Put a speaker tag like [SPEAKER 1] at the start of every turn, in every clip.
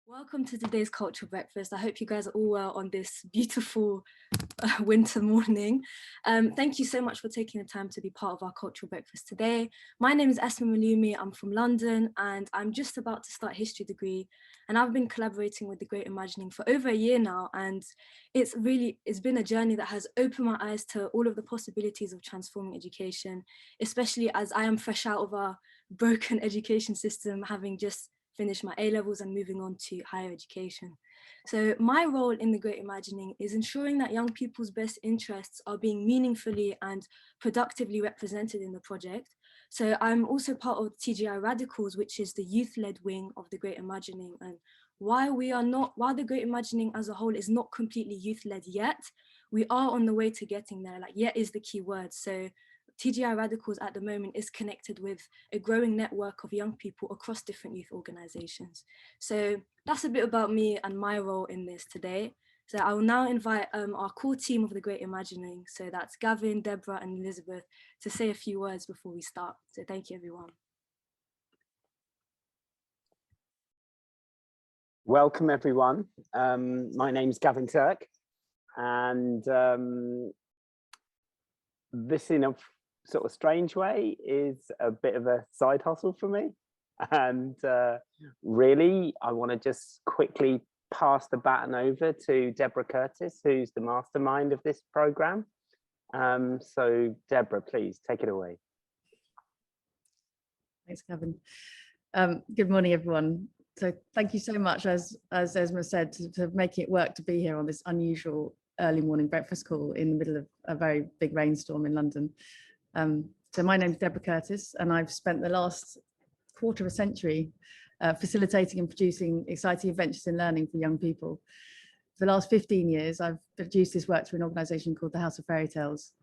[SPEAKER 1] Welcome to today's cultural breakfast. I hope you guys are all well on this beautiful winter morning. Thank you so much for taking the time to be part of our cultural breakfast today. My name is Esma Malumi. I'm from London and I'm just about to start a history degree. And I've been collaborating with The Great Imagining for over a year now. And it's been a journey that has opened my eyes to all of the possibilities of transforming education, especially as I am fresh out of our broken education system, having just finished my A-levels and moving on to higher education. So my role in The Great Imagining is ensuring that young people's best interests are being meaningfully and productively represented in the project. So I'm also part of TGI Radicals, which is the youth-led wing of The Great Imagining. And while The Great Imagining as a whole is not completely youth-led yet, we are on the way to getting there. Like, yet is the key word. So TGI Radicals at the moment is connected with a growing network of young people across different youth organizations. So that's a bit about me and my role in this today. So I will now invite our core team of The Great Imagining. So that's Gavin, Deborah and Elizabeth to say a few words before we start. So thank you, everyone.
[SPEAKER 2] Welcome, everyone. My name's Gavin Turk, and this, in a sort of strange way, is a bit of a side hustle for me. And really, I want to just quickly pass the baton over to Deborah Curtis, who's the mastermind of this program. So Deborah, please take it away.
[SPEAKER 3] Thanks, Gavin. Good morning, everyone. So thank you so much, as Esma said, to make it work to be here on this unusual early morning breakfast call in the middle of a very big rainstorm in London. So my name's Deborah Curtis, and I've spent the last quarter of a century facilitating and producing exciting adventures in learning for young people. For the last 15 years, I've produced this work through an organisation called the House of Fairy Tales.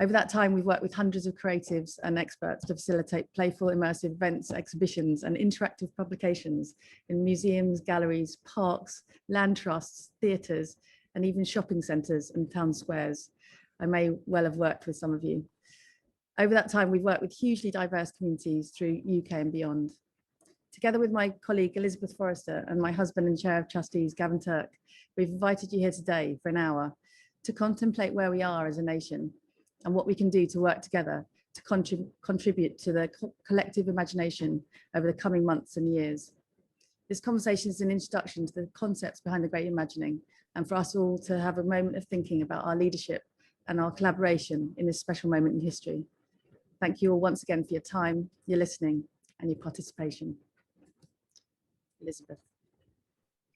[SPEAKER 3] Over that time, we've worked with hundreds of creatives and experts to facilitate playful, immersive events, exhibitions, and interactive publications in museums, galleries, parks, land trusts, theatres, and even shopping centres and town squares. I may well have worked with some of you. Over that time, we've worked with hugely diverse communities through UK and beyond. Together with my colleague Elizabeth Forrester and my husband and Chair of Trustees, Gavin Turk, we've invited you here today for an hour to contemplate where we are as a nation and what we can do to work together to contribute to the collective imagination over the coming months and years. This conversation is an introduction to the concepts behind The Great Imagining, and for us all to have a moment of thinking about our leadership and our collaboration in this special moment in history. Thank you all once again for your time, your listening, and your participation. Elizabeth.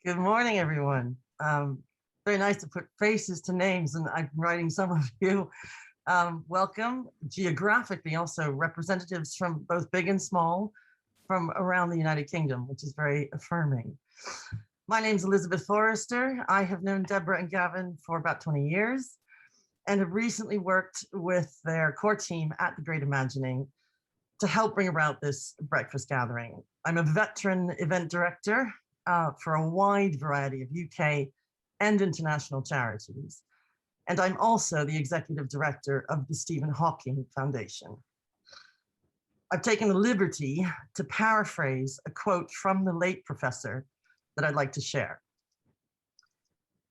[SPEAKER 4] Good morning, everyone. Very nice to put faces to names, and I'm writing some of you. Welcome. Geographically, also representatives from both big and small from around the United Kingdom, which is very affirming. My name is Elizabeth Forrester. I have known Deborah and Gavin for about 20 years and have recently worked with their core team at The Great Imagining to help bring about this breakfast gathering. I'm a veteran event director for a wide variety of UK and international charities. And I'm also the executive director of the Stephen Hawking Foundation. I've taken the liberty to paraphrase a quote from the late professor that I'd like to share.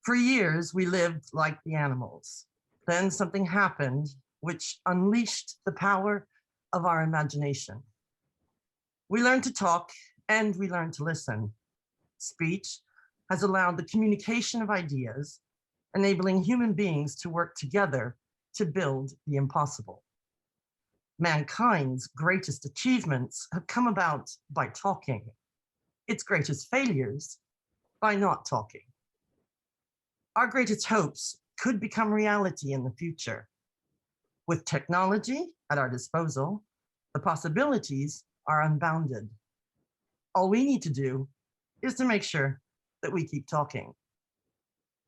[SPEAKER 4] For years, we lived like the animals. Then something happened which unleashed the power of our imagination. We learned to talk and we learned to listen. Speech has allowed the communication of ideas, enabling human beings to work together to build the impossible. Mankind's greatest achievements have come about by talking. Its greatest failures by not talking. Our greatest hopes could become reality in the future. With technology at our disposal, the possibilities are unbounded. All we need to do is to make sure that we keep talking.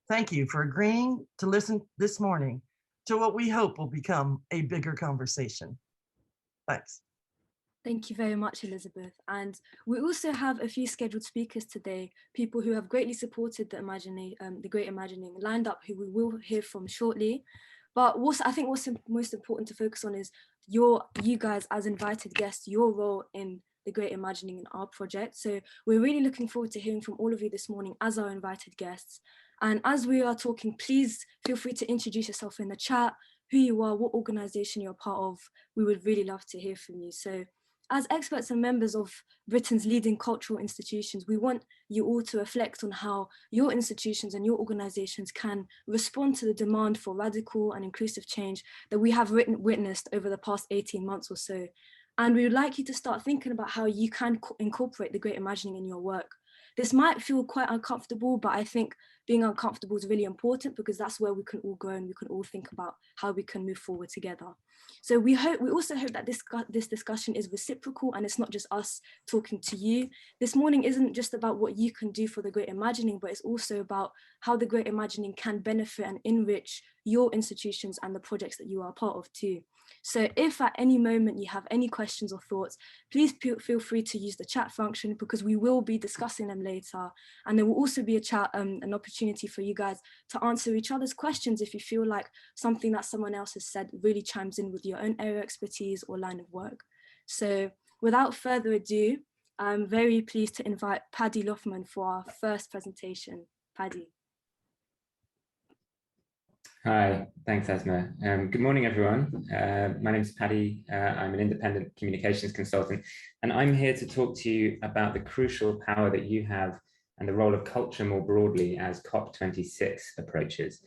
[SPEAKER 4] Thank you for agreeing to listen this morning to what we hope will become a bigger conversation. Thanks.
[SPEAKER 1] Thank you very much, Elizabeth. And we also have a few scheduled speakers today, people who have greatly supported the Great Imagining lined up, who we will hear from shortly. But I think what's most important to focus on is you guys as invited guests, your role in the Great Imagining in our project. So we're really looking forward to hearing from all of you this morning as our invited guests. And as we are talking, please feel free to introduce yourself in the chat, who you are, what organization you're part of. We would really love to hear from you. So as experts and members of Britain's leading cultural institutions, we want you all to reflect on how your institutions and your organizations can respond to the demand for radical and inclusive change that we have witnessed over the past 18 months or so. And we would like you to start thinking about how you can incorporate the Great Imagining in your work. This might feel quite uncomfortable, but I think being uncomfortable is really important because that's where we can all grow and we can all think about how we can move forward together. So we also hope that this discussion is reciprocal and it's not just us talking to you. This morning isn't just about what you can do for the Great Imagining, but it's also about how the Great Imagining can benefit and enrich your institutions and the projects that you are a part of too. So if at any moment you have any questions or thoughts, please feel free to use the chat function because we will be discussing them later. And there will also be a chat, an opportunity for you guys to answer each other's questions if you feel like something that someone else has said really chimes in with your own area of expertise or line of work. So without further ado, I'm very pleased to invite Paddy Loftman for our first presentation. Paddy.
[SPEAKER 5] Hi, thanks, Esma. Good morning, everyone. My name is Paddy. I'm an independent communications consultant, and I'm here to talk to you about the crucial power that you have and the role of culture more broadly as COP26 approaches.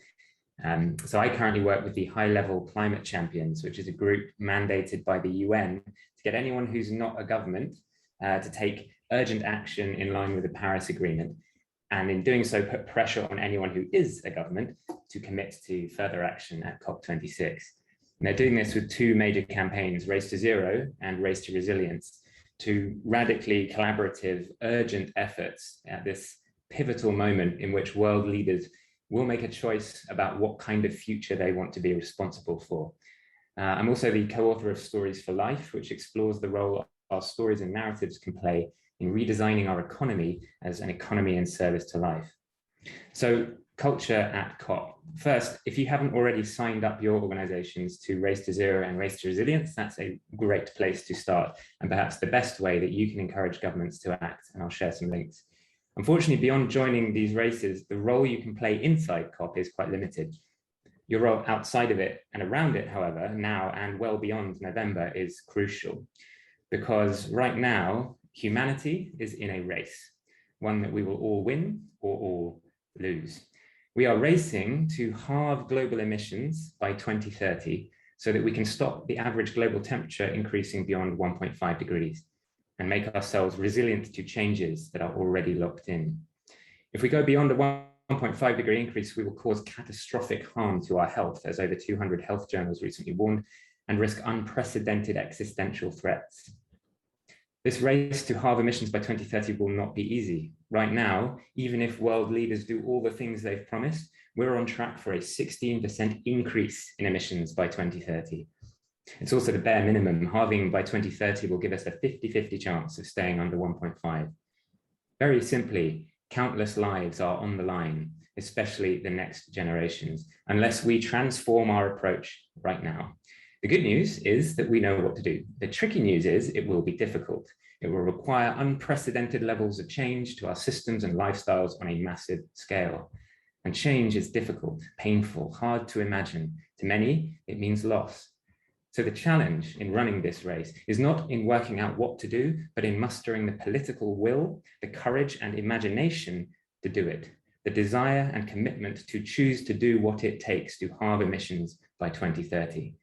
[SPEAKER 5] So I currently work with the High Level Climate Champions, which is a group mandated by the UN to get anyone who's not a government to take urgent action in line with the Paris Agreement. And in doing so, put pressure on anyone who is a government to commit to further action at COP26. And they're doing this with two major campaigns, Race to Zero and Race to Resilience, two radically collaborative, urgent efforts at this pivotal moment in which world leaders will make a choice about what kind of future they want to be responsible for. I'm also the co-author of Stories for Life, which explores the role our stories and narratives can play in redesigning our economy as an economy in service to life. So culture at COP. First, if you haven't already signed up your organizations to Race to Zero and Race to Resilience, that's a great place to start and perhaps the best way that you can encourage governments to act, and I'll share some links. Unfortunately, beyond joining these races, the role you can play inside COP is quite limited. Your role outside of it and around it, however, now and well beyond November is crucial, because right now, humanity is in a race, one that we will all win or all lose. We are racing to halve global emissions by 2030 so that we can stop the average global temperature increasing beyond 1.5 degrees and make ourselves resilient to changes that are already locked in. If we go beyond a 1.5 degree increase, we will cause catastrophic harm to our health, as over 200 health journals recently warned, and risk unprecedented existential threats. This race to halve emissions by 2030 will not be easy. Right now, even if world leaders do all the things they've promised, we're on track for a 16% increase in emissions by 2030. It's also the bare minimum. Halving by 2030 will give us a 50-50 chance of staying under 1.5. Very simply, countless lives are on the line, especially the next generations, unless we transform our approach right now. The good news is that we know what to do. The tricky news is it will be difficult. It will require unprecedented levels of change to our systems and lifestyles on a massive scale. And change is difficult, painful, hard to imagine. To many, it means loss. So the challenge in running this race is not in working out what to do, but in mustering the political will, the courage and imagination to do it, the desire and commitment to choose to do what it takes to halve emissions by 2030.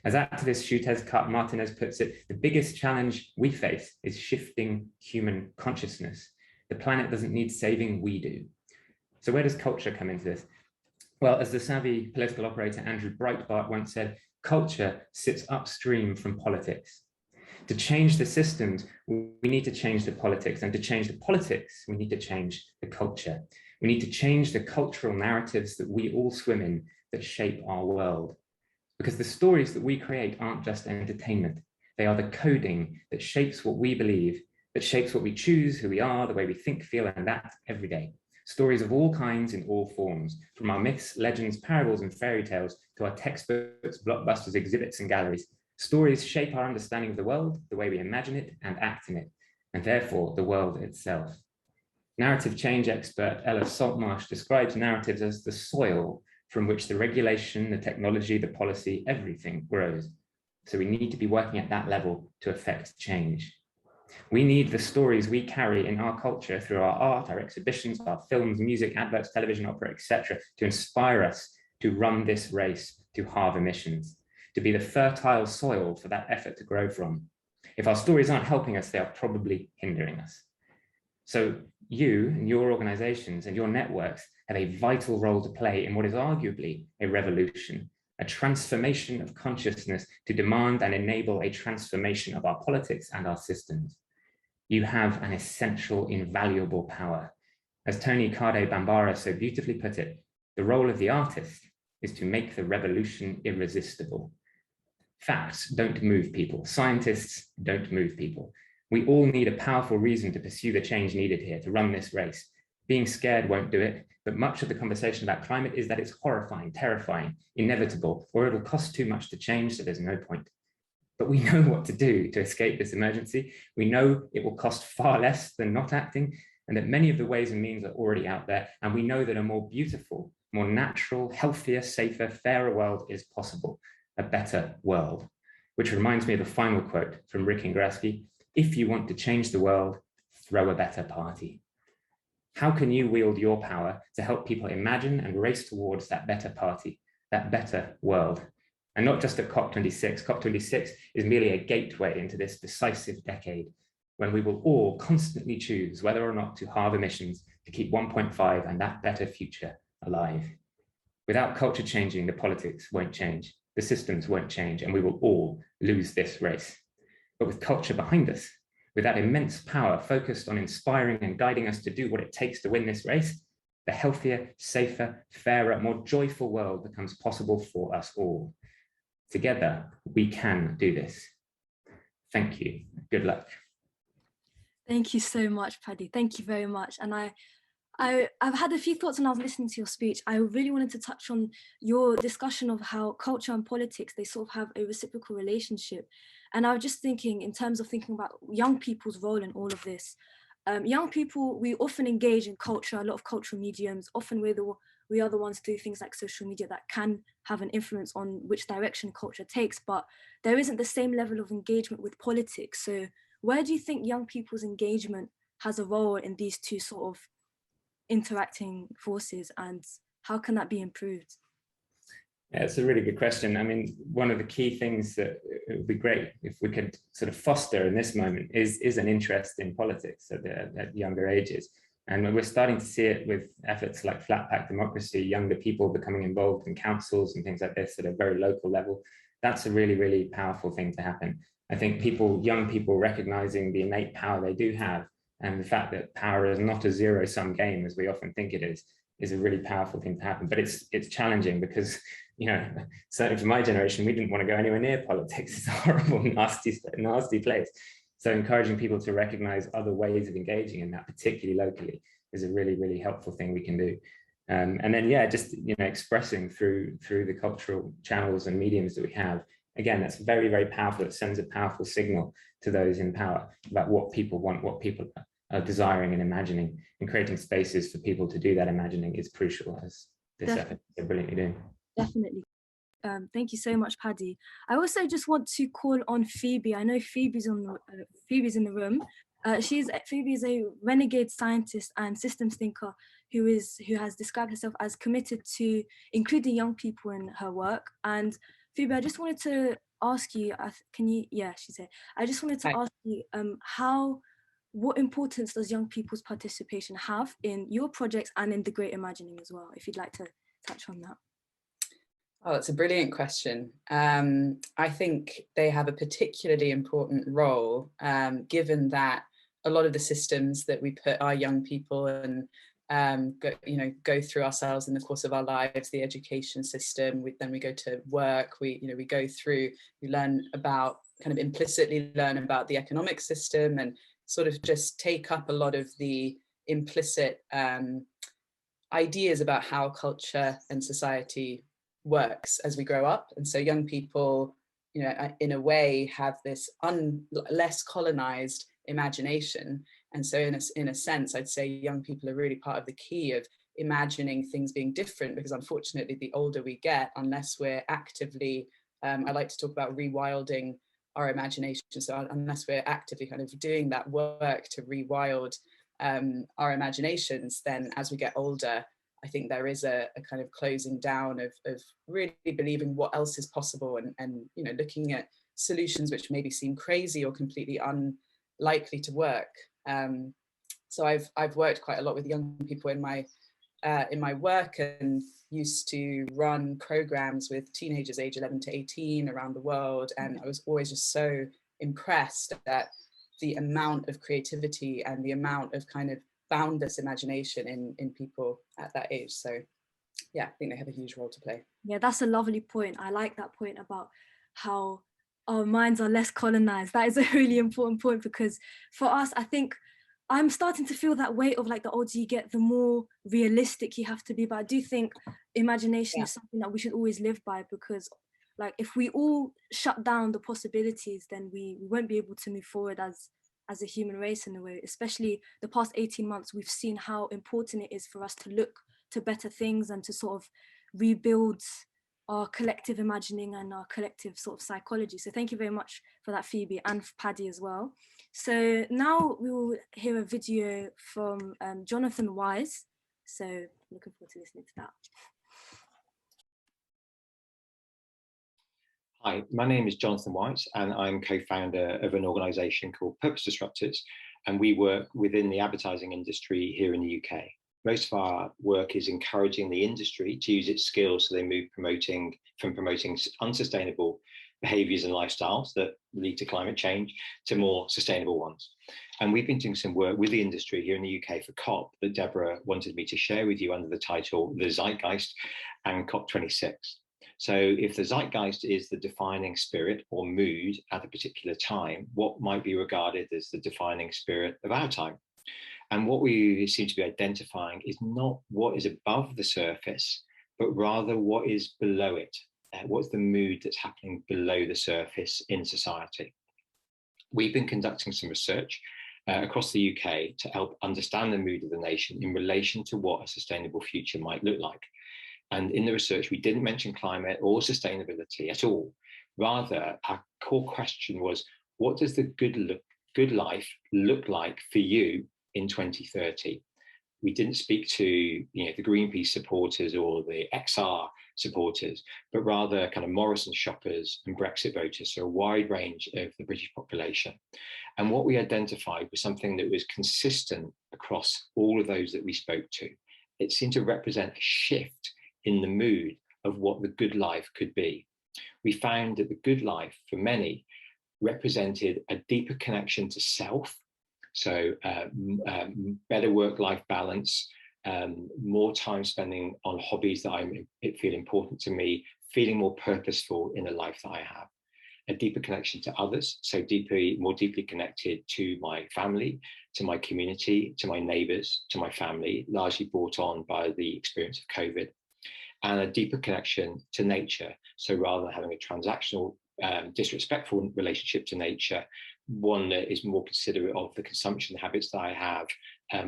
[SPEAKER 5] As activist Xutez Martinez puts it, the biggest challenge we face is shifting human consciousness. The planet doesn't need saving, we do. So where does culture come into this? Well, as the savvy political operator Andrew Breitbart once said, culture sits upstream from politics. To change the systems, we need to change the politics, and to change the politics, we need to change the culture. We need to change the cultural narratives that we all swim in that shape our world. Because the stories that we create aren't just entertainment. They are the coding that shapes what we believe, that shapes what we choose, who we are, the way we think, feel, and act every day. Stories of all kinds in all forms, from our myths, legends, parables, and fairy tales to our textbooks, blockbusters, exhibits, and galleries. Stories shape our understanding of the world, the way we imagine it and act in it. and therefore the world itself. Narrative change expert Ella Saltmarsh describes narratives as the soil from which the regulation, the technology, the policy, everything grows. So we need to be working at that level to affect change. We need the stories we carry in our culture through our art, our exhibitions, our films, music, adverts, television, opera, etc., to inspire us to run this race to halve emissions, to be the fertile soil for that effort to grow from. If our stories aren't helping us, they are probably hindering us. So you and your organizations and your networks have a vital role to play in what is arguably a revolution, a transformation of consciousness to demand and enable a transformation of our politics and our systems. You have an essential, invaluable power. As Tony Cade Bambara so beautifully put it, the role of the artist is to make the revolution irresistible. Facts don't move people. Scientists don't move people. We all need a powerful reason to pursue the change needed here, to run this race. Being scared won't do it, but much of the conversation about climate is that it's horrifying, terrifying, inevitable, or it'll cost too much to change, so there's no point. But we know what to do to escape this emergency. We know it will cost far less than not acting, and that many of the ways and means are already out there, and we know that a more beautiful, more natural, healthier, safer, fairer world is possible, a better world. Which reminds me of the final quote from Rick Ingrasky: if you want to change the world, throw a better party. How can you wield your power to help people imagine and race towards that better party, that better world? And not just at COP26. COP26 is merely a gateway into this decisive decade when we will all constantly choose whether or not to halve emissions to keep 1.5 and that better future alive. Without culture changing, the politics won't change, the systems won't change, and we will all lose this race. But with culture behind us, with that immense power focused on inspiring and guiding us to do what it takes to win this race, the healthier, safer, fairer, more joyful world becomes possible for us all. Together, we can do this. Thank you. Good luck.
[SPEAKER 1] Thank you so much, Paddy. Thank you very much. And I've had a few thoughts when I was listening to your speech. I really wanted to touch on your discussion of how culture and politics, they sort of have a reciprocal relationship. And I was just thinking, in terms of thinking about young people's role in all of this. Young people, we often engage in culture, a lot of cultural mediums. Often we are the ones to do things like social media that can have an influence on which direction culture takes, but there isn't the same level of engagement with politics. So where do you think young people's engagement has a role in these two sort of interacting forces, and how can that be improved?
[SPEAKER 5] Yeah, it's a really good question. I mean, one of the key things that it would be great if we could sort of foster in this moment is an interest in politics at younger ages. And we're starting to see it with efforts like Flat Pack Democracy, younger people becoming involved in councils and things like this at a very local level. That's a really, really powerful thing to happen. I think young people recognizing the innate power they do have, and the fact that power is not a zero-sum game as we often think it is a really powerful thing to happen. But it's challenging because, you know, certainly for my generation, we didn't want to go anywhere near politics. It's a horrible, nasty place. So encouraging people to recognize other ways of engaging in that, particularly locally, is a really, really helpful thing we can do. And then, yeah, just, you know, expressing through the cultural channels and mediums that we have. Again, that's very, very powerful. It sends a powerful signal to those in power about what people want, what people are desiring and imagining, and creating spaces for people to do that imagining is crucial, as this effort is brilliantly doing.
[SPEAKER 1] Definitely. Thank you so much, Paddy. I also just want to call on Phoebe. I know Phoebe's in the room. Phoebe is a renegade scientist and systems thinker who has described herself as committed to including young people in her work. And Phoebe, I just wanted to ask you, she said, I just wanted to ask you what importance does young people's participation have in your projects and in the Great Imagining as well, if you'd like to touch on that.
[SPEAKER 6] Oh, it's a brilliant question. I think they have a particularly important role, given that a lot of the systems that we put our young people and go through ourselves in the course of our lives, the education system, then we go to work, we learn about, kind of implicitly learn about the economic system, and sort of just take up a lot of the implicit ideas about how culture and society works as we grow up. And so young people, in a way, have this less colonized imagination. And so in a sense, I'd say young people are really part of the key of imagining things being different, because unfortunately, the older we get, unless we're actively, I like to talk about rewilding our imagination. So unless we're actively kind of doing that work to rewild our imaginations, then as we get older, I think there is a kind of closing down of really believing what else is possible, and you know, looking at solutions which maybe seem crazy or completely unlikely to work. So I've worked quite a lot with young people in my work, and used to run programs with teenagers age 11 to 18 around the world, and I was always just so impressed at the amount of creativity and the amount of kind of boundless imagination in people at that age. So yeah, I think they have a huge role to play.
[SPEAKER 1] Yeah, that's a lovely point. I like that point about how our minds are less colonized. That is a really important point, because for us, I think I'm starting to feel that weight of like the older you get, the more realistic you have to be. But I do think imagination is something that we should always live by, because like if we all shut down the possibilities, then we won't be able to move forward as a human race in a way. Especially the past 18 months, we've seen how important it is for us to look to better things and to sort of rebuild our collective imagining and our collective sort of psychology. So thank you very much for that, Phoebe, and for Paddy as well. So now we will hear a video from Jonathan Wise. So looking forward to listening to that.
[SPEAKER 7] Hi, my name is Jonathan White, and I'm co-founder of an organisation called Purpose Disruptors, and we work within the advertising industry here in the UK. Most of our work is encouraging the industry to use its skills so they move from promoting unsustainable behaviours and lifestyles that lead to climate change to more sustainable ones. And we've been doing some work with the industry here in the UK for COP that Deborah wanted me to share with you under the title The Zeitgeist and COP26. So if the zeitgeist is the defining spirit or mood at a particular time, what might be regarded as the defining spirit of our time? And what we seem to be identifying is not what is above the surface, but rather what is below it. What's the mood that's happening below the surface in society? We've been conducting some research across the UK to help understand the mood of the nation in relation to what a sustainable future might look like. And in the research, we didn't mention climate or sustainability at all. Rather, our core question was, what does the good life look like for you in 2030? We didn't speak to the Greenpeace supporters or the XR supporters, but rather kind of Morrison shoppers and Brexit voters, so a wide range of the British population. And what we identified was something that was consistent across all of those that we spoke to. It seemed to represent a shift in the mood of what the good life could be. We found that the good life for many represented a deeper connection to self, so better work-life balance, more time spending on hobbies that feel important to me, feeling more purposeful in the life that I have, a deeper connection to others, so more deeply connected to my family, to my community, to my neighbours, to my family, largely brought on by the experience of COVID, and a deeper connection to nature. So rather than having a transactional, disrespectful relationship to nature, one that is more considerate of the consumption habits that I have,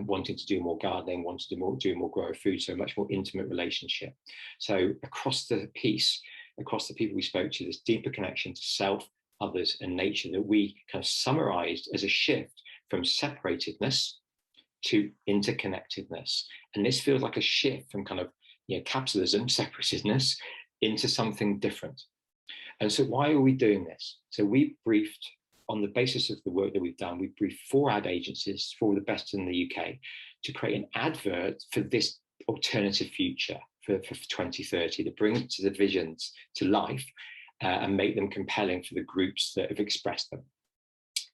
[SPEAKER 7] wanting to do more gardening, wanting to do more grow food, so a much more intimate relationship. So across the piece, across the people we spoke to, this deeper connection to self, others, and nature that we kind of summarized as a shift from separatedness to interconnectedness. And this feels like a shift from kind of capitalism, separatedness, into something different. And so why are we doing this? So we briefed, on the basis of the work that we've done, we briefed 4 ad agencies, 4 of the best in the UK, to create an advert for this alternative future for 2030 that brings the visions to life and make them compelling for the groups that have expressed them.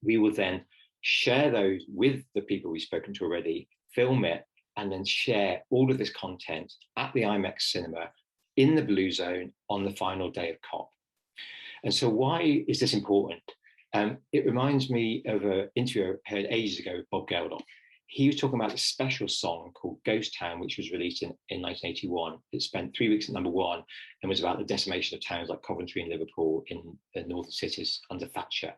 [SPEAKER 7] We will then share those with the people we've spoken to already, film it, and then share all of this content at the IMAX cinema in the Blue Zone on the final day of COP. And so why is this important? It reminds me of an interview I heard ages ago with Bob Geldof. he was talking about a special song called Ghost Town, which was released in 1981. It spent 3 weeks at #1 and was about the decimation of towns like Coventry and Liverpool in the northern cities under Thatcher.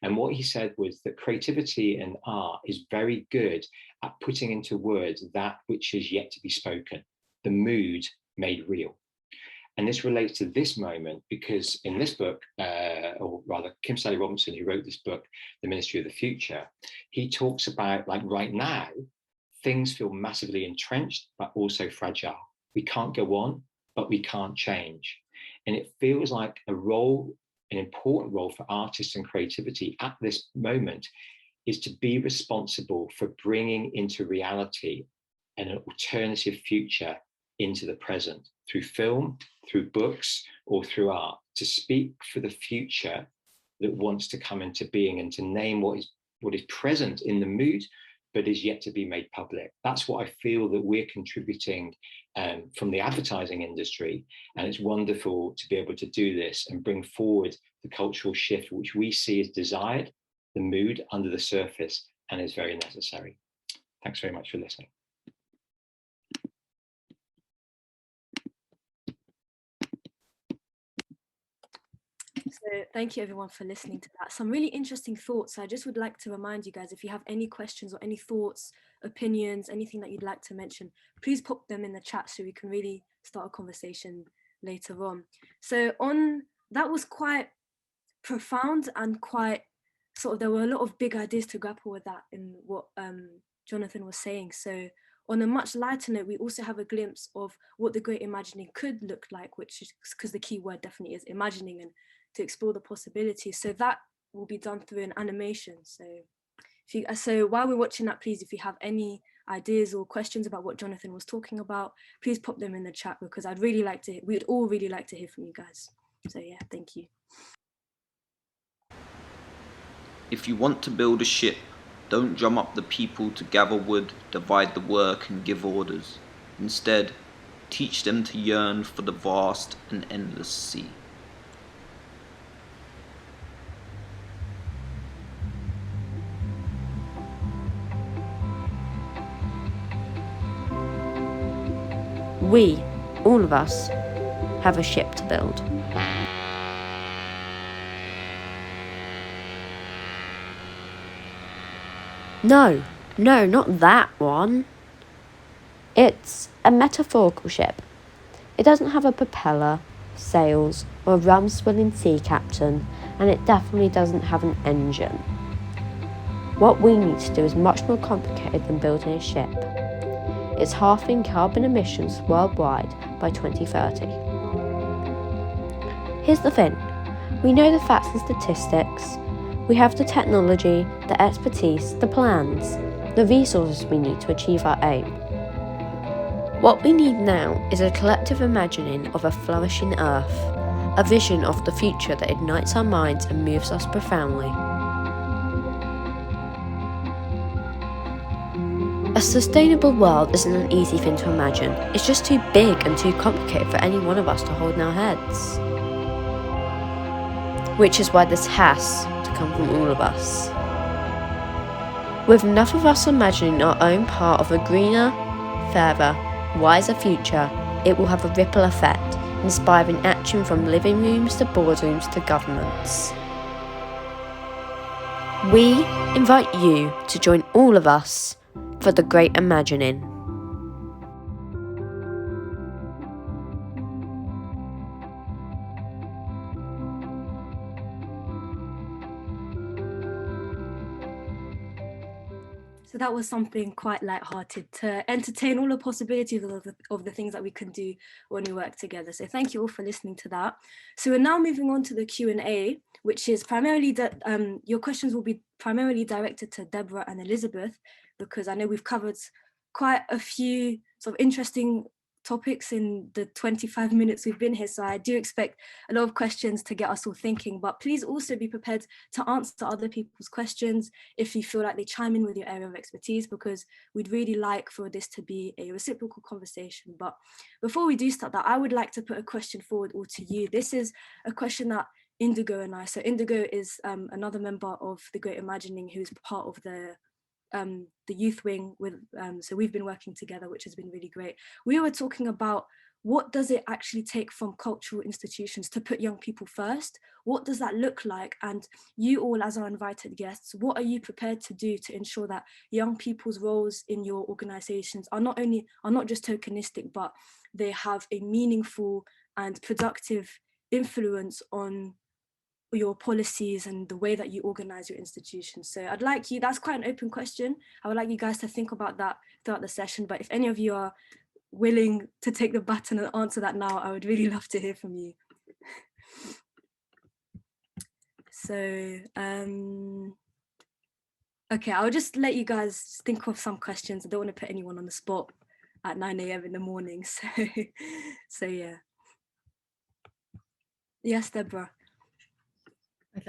[SPEAKER 7] And what he said was that creativity and art is very good at putting into words that which is yet to be spoken, the mood made real. And this relates to this moment because in this book, or rather Kim Stanley Robinson, who wrote this book, The Ministry of the Future, he talks about, like, right now, things feel massively entrenched, but also fragile. We can't go on, but we can't change. And it feels like an important role for artists and creativity at this moment is to be responsible for bringing into reality an alternative future into the present through film, through books, or through art, to speak for the future that wants to come into being and to name what is present in the mood, but is yet to be made public. That's what I feel that we're contributing from the advertising industry. And it's wonderful to be able to do this and bring forward the cultural shift, which we see as desired, the mood under the surface, and is very necessary. Thanks very much for listening.
[SPEAKER 1] So thank you everyone for listening to that. Some really interesting thoughts. I just would like to remind you guys, if you have any questions or any thoughts, opinions, anything that you'd like to mention, please pop them in the chat so we can really start a conversation later on. So that was quite profound and quite there were a lot of big ideas to grapple with that in what Jonathan was saying. So on a much lighter note, we also have a glimpse of what the great imagining could look like, which is because the key word definitely is imagining, and to explore the possibilities. So that will be done through an animation. So while we're watching that, please, if you have any ideas or questions about what Jonathan was talking about, please pop them in the chat, because we'd all really like to hear from you guys. So yeah, thank you.
[SPEAKER 8] If you want to build a ship, don't drum up the people to gather wood, divide the work and give orders. Instead, teach them to yearn for the vast and endless sea.
[SPEAKER 9] We, all of us, have a ship to build. No, not that one. It's a metaphorical ship. It doesn't have a propeller, sails, or a rum-swilling sea captain, and it definitely doesn't have an engine. What we need to do is much more complicated than building a ship. It's halving carbon emissions worldwide by 2030. Here's the thing. We know the facts and statistics. We have the technology, the expertise, the plans, the resources we need to achieve our aim. What we need now is a collective imagining of a flourishing Earth, a vision of the future that ignites our minds and moves us profoundly. A sustainable world isn't an easy thing to imagine. It's just too big and too complicated for any one of us to hold in our heads. Which is why this has to come from all of us. With enough of us imagining our own part of a greener, fairer, wiser future, it will have a ripple effect, inspiring action from living rooms to boardrooms to governments. We invite you to join all of us for the great imagining.
[SPEAKER 1] So that was something quite lighthearted to entertain all the possibilities of the things that we can do when we work together. So thank you all for listening to that. So we're now moving on to the Q&A, which is primarily that your questions will be primarily directed to Deborah and Elizabeth, because I know we've covered quite a few sort of interesting topics in the 25 minutes we've been here. So I do expect a lot of questions to get us all thinking, but please also be prepared to answer other people's questions if you feel like they chime in with your area of expertise, because we'd really like for this to be a reciprocal conversation. But before we do start that, I would like to put a question forward all to you. This is a question that Indigo and I, so Indigo is another member of The Great Imagining who's part of the the youth wing with, so we've been working together, which has been really great. We were talking about what does it actually take from cultural institutions to put young people first? What does that look like? And you all, as our invited guests, what are you prepared to do to ensure that young people's roles in your organizations are not just tokenistic, but they have a meaningful and productive influence on your policies and the way that you organize your institutions? So I'd like you, that's quite an open question. I would like you guys to think about that throughout the session, but if any of you are willing to take the baton and answer that now, I would really love to hear from you. So, okay, I'll just let you guys think of some questions. I don't want to put anyone on the spot at 9 a.m. in the morning. So yeah. Yes, Deborah.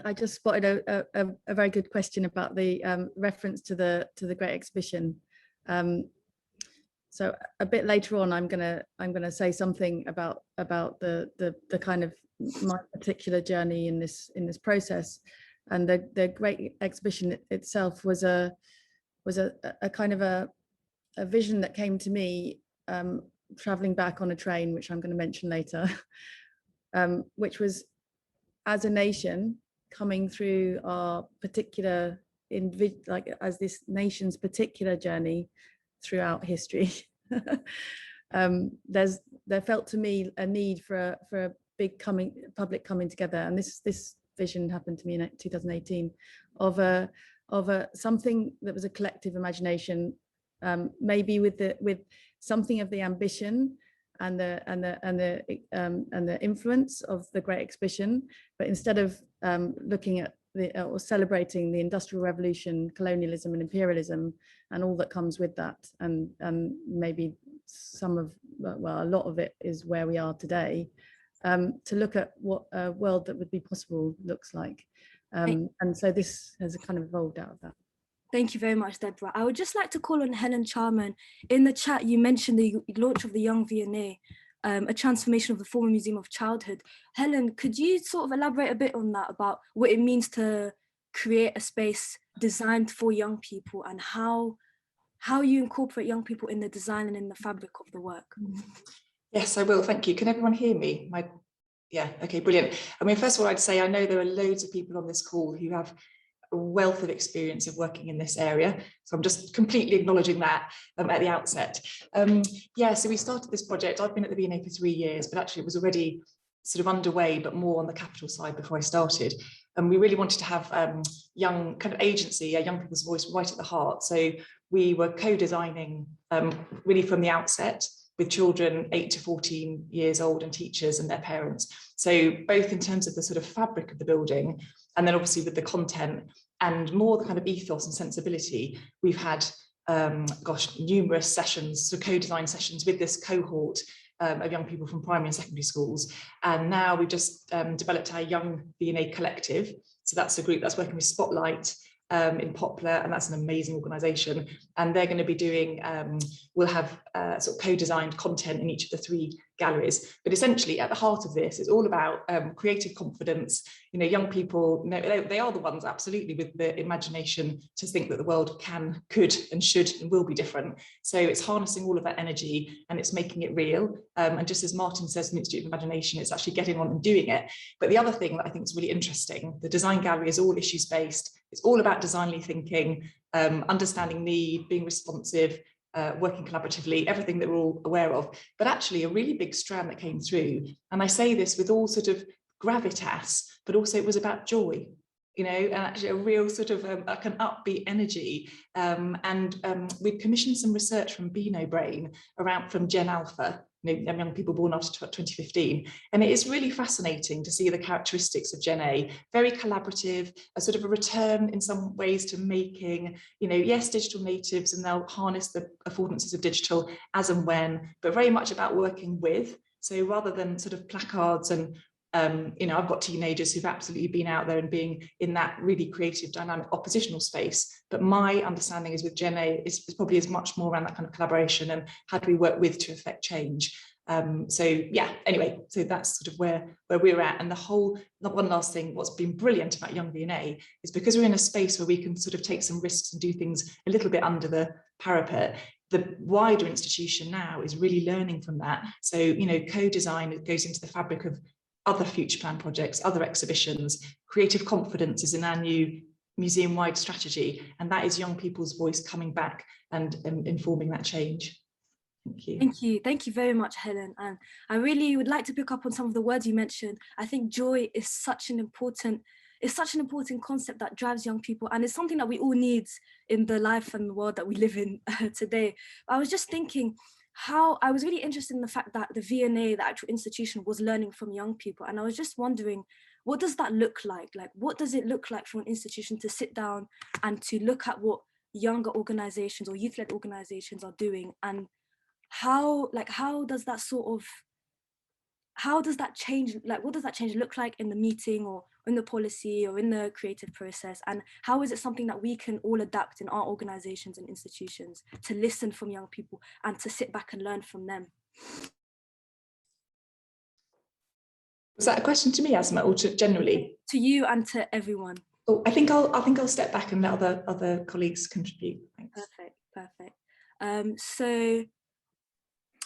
[SPEAKER 3] I just spotted a very good question about the reference to the Great Exhibition. So a bit later on, I'm gonna say something about the kind of my particular journey in this process, and the Great Exhibition itself was a kind of a vision that came to me traveling back on a train, which I'm going to mention later, which was, as a nation, coming through our particular as this nation's particular journey throughout history. There felt to me a need for a big public coming together, and this vision happened to me in 2018 of something that was a collective imagination, maybe with something of the ambition and the influence of the Great Exhibition, but instead of looking at or celebrating the Industrial Revolution, colonialism and imperialism and all that comes with that, and maybe a lot of it is where we are today, to look at what a world that would be possible looks like. And so this has kind of evolved out of that.
[SPEAKER 1] Thank you very much, Deborah. I would just like to call on Helen Charman. In the chat, you mentioned the launch of the Young V&A, a transformation of the former Museum of Childhood. Helen, could you sort of elaborate a bit on that, about what it means to create a space designed for young people, and how you incorporate young people in the design and in the fabric of the work?
[SPEAKER 10] Yes, I will. Thank you. Can everyone hear me? Yeah, okay, brilliant. I mean, first of all, I'd say I know there are loads of people on this call who have a wealth of experience of working in this area. So I'm just completely acknowledging that at the outset. Yeah, so we started this project. I've been at the V&A for 3 years, but actually it was already sort of underway, but more on the capital side before I started. And we really wanted to have young kind of agency, young people's voice right at the heart. So we were co-designing really from the outset with children 8 to 14 years old and teachers and their parents. So both in terms of the sort of fabric of the building, and then obviously with the content and more the kind of ethos and sensibility, we've had, numerous sessions, so co-design sessions with this cohort of young people from primary and secondary schools. And now we've just developed our Young V&A Collective. So that's a group that's working with Spotlight in Poplar, and that's an amazing organisation. And they're going to be doing, we'll have sort of co-designed content in each of the 3 galleries. But essentially, at the heart of this is all about creative confidence. You know, young people, they are the ones absolutely with the imagination to think that the world can, could, and should and will be different. So it's harnessing all of that energy and it's making it real. And just as Martin says from the Institute of Imagination, it's actually getting on and doing it. But the other thing that I think is really interesting, the design gallery is all issues based. It's all about designly thinking, understanding need, being responsive, working collaboratively, everything that we're all aware of. But actually a really big strand that came through, and I say this with all sort of gravitas, but also it was about joy, you know, and actually a real sort of like an upbeat energy. And we've commissioned some research from Beano Brain around from Gen Alpha, young people born after 2015. And it is really fascinating to see the characteristics of Gen A, very collaborative, a sort of a return in some ways to making, you know, yes, digital natives, and they'll harness the affordances of digital as and when, but very much about working with. So rather than sort of placards and you know, I've got teenagers who've absolutely been out there and being in that really creative, dynamic, oppositional space. But my understanding is with Gen A is probably as much more around that kind of collaboration and how do we work with to affect change. So yeah, anyway, so that's sort of where we're at. And one last thing, what's been brilliant about Young V&A is because we're in a space where we can sort of take some risks and do things a little bit under the parapet. The wider institution now is really learning from that. So, you know, co-design goes into the fabric of other future plan projects, other exhibitions. Creative confidence is in our new museum-wide strategy, and that is young people's voice coming back and informing that change. Thank you.
[SPEAKER 1] Thank you very much, Helen. And I really would like to pick up on some of the words you mentioned. I think joy is such an important concept that drives young people, and it's something that we all need in the life and the world that we live in today. I was just thinking how I was really interested in the fact that the V&A, the actual institution, was learning from young people. And I was just wondering, what does that look like? Like, what does it look like for an institution to sit down and to look at what younger organizations or youth-led organizations are doing, and how does that change, like what does that change look like in the meeting or in the policy or in the creative process, and how is it something that we can all adapt in our organizations and institutions to listen from young people and to sit back and learn from them?
[SPEAKER 10] Was that a question to me, Asma, or to generally?
[SPEAKER 1] To you and to everyone.
[SPEAKER 10] Oh, I think I'll step back and let other colleagues contribute. Thanks.
[SPEAKER 1] Perfect. So